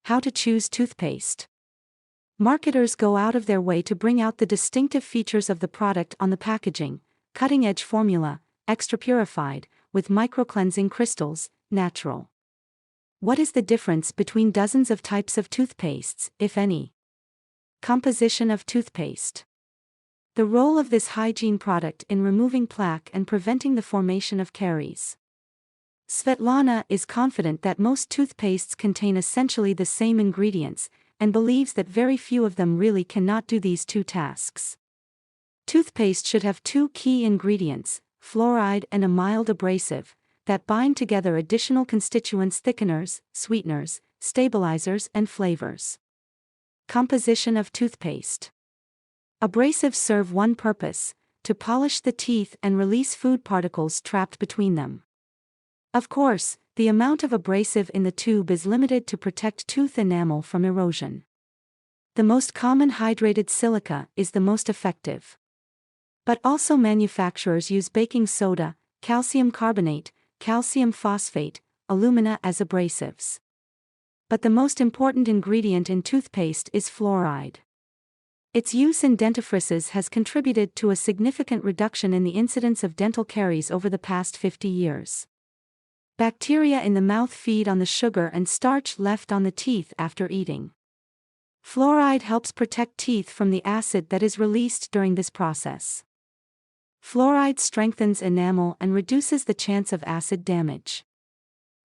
How to choose toothpaste. Marketers go out of their way to bring out the distinctive features of the product on the packaging: cutting-edge formula, extra purified, with micro-cleansing crystals, natural. What is the difference between dozens of types of toothpastes, if any? Composition of toothpaste. The role of this hygiene product in removing plaque and preventing the formation of caries. Svetlana is confident that most toothpastes contain essentially the same ingredients, and believes that very few of them really cannot do these two tasks. Toothpaste should have two key ingredients, fluoride and a mild abrasive, that bind together additional constituents: thickeners, sweeteners, stabilizers, and flavors. Composition of toothpaste. Abrasives serve one purpose: to polish the teeth and release food particles trapped between them. Of course, the amount of abrasive in the tube is limited to protect tooth enamel from erosion. The most common hydrated silica is the most effective. But also manufacturers use baking soda, calcium carbonate, calcium phosphate, alumina as abrasives. But the most important ingredient in toothpaste is fluoride. Its use in dentifrices has contributed to a significant reduction in the incidence of dental caries over the past 50 years. Bacteria in the mouth feed on the sugar and starch left on the teeth after eating. Fluoride helps protect teeth from the acid that is released during this process. Fluoride strengthens enamel and reduces the chance of acid damage.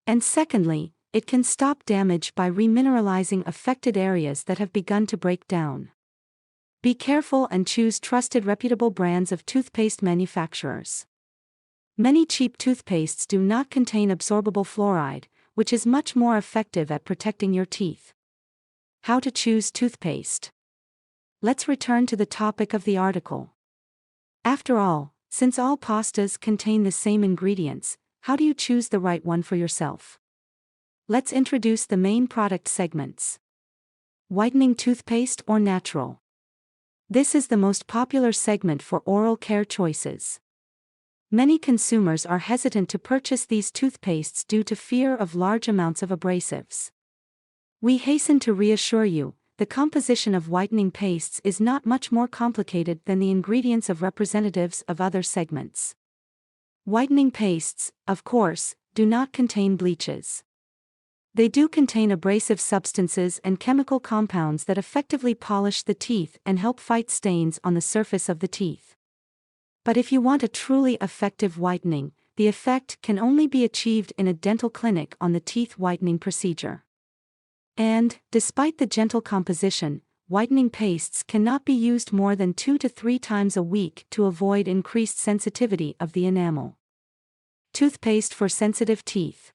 And secondly, it can stop damage by remineralizing affected areas that have begun to break down. Be careful and choose trusted, reputable brands of toothpaste manufacturers. Many cheap toothpastes do not contain absorbable fluoride, which is much more effective at protecting your teeth. How to choose toothpaste. Let's return to the topic of the article. After all, since all pastas contain the same ingredients, how do you choose the right one for yourself? Let's introduce the main product segments. Whitening toothpaste or natural? This is the most popular segment for oral care choices. Many consumers are hesitant to purchase these toothpastes due to fear of large amounts of abrasives. We hasten to reassure you, the composition of whitening pastes is not much more complicated than the ingredients of representatives of other segments. Whitening pastes, of course, do not contain bleaches. They do contain abrasive substances and chemical compounds that effectively polish the teeth and help fight stains on the surface of the teeth. But if you want a truly effective whitening, the effect can only be achieved in a dental clinic on the teeth whitening procedure. And, despite the gentle composition, whitening pastes cannot be used more than 2 to 3 times a week to avoid increased sensitivity of the enamel. Toothpaste for sensitive teeth.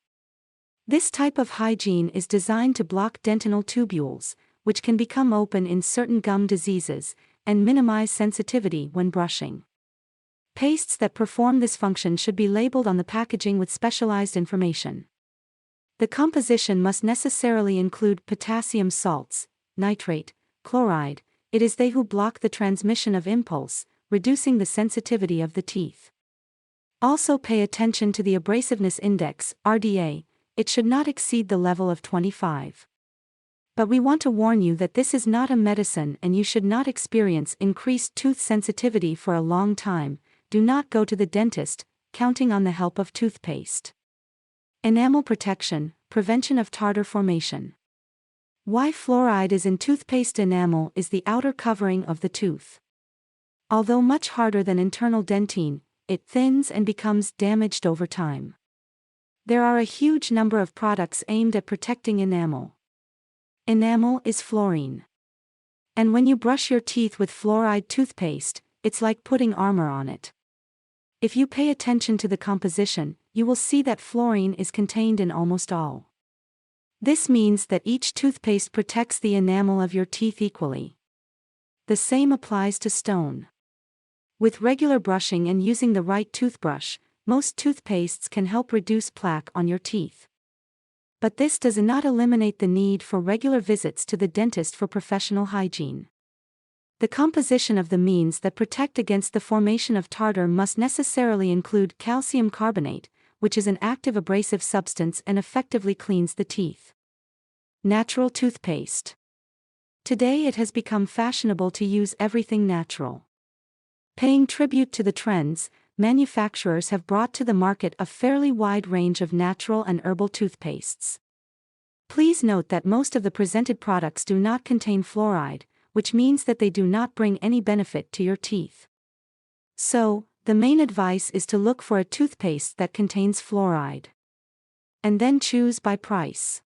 This type of hygiene is designed to block dentinal tubules, which can become open in certain gum diseases, and minimize sensitivity when brushing. Pastes that perform this function should be labeled on the packaging with specialized information. The composition must necessarily include potassium salts, nitrate, chloride. It is they who block the transmission of impulse, reducing the sensitivity of the teeth. Also pay attention to the abrasiveness index, RDA. It should not exceed the level of 25. But we want to warn you that this is not a medicine and you should not experience increased tooth sensitivity for a long time. Do not go to the dentist, counting on the help of toothpaste. Enamel protection, prevention of tartar formation. Why fluoride is in toothpaste? Enamel is the outer covering of the tooth. Although much harder than internal dentine, it thins and becomes damaged over time. There are a huge number of products aimed at protecting enamel. Enamel is fluorine. And when you brush your teeth with fluoride toothpaste, it's like putting armor on it. If you pay attention to the composition, you will see that fluorine is contained in almost all. This means that each toothpaste protects the enamel of your teeth equally. The same applies to stone. With regular brushing and using the right toothbrush, most toothpastes can help reduce plaque on your teeth. But this does not eliminate the need for regular visits to the dentist for professional hygiene. The composition of the means that protect against the formation of tartar must necessarily include calcium carbonate, which is an active abrasive substance and effectively cleans the teeth. Natural toothpaste. Today it has become fashionable to use everything natural. Paying tribute to the trends, manufacturers have brought to the market a fairly wide range of natural and herbal toothpastes. Please note that most of the presented products do not contain fluoride, which means that they do not bring any benefit to your teeth. So, the main advice is to look for a toothpaste that contains fluoride. And then choose by price.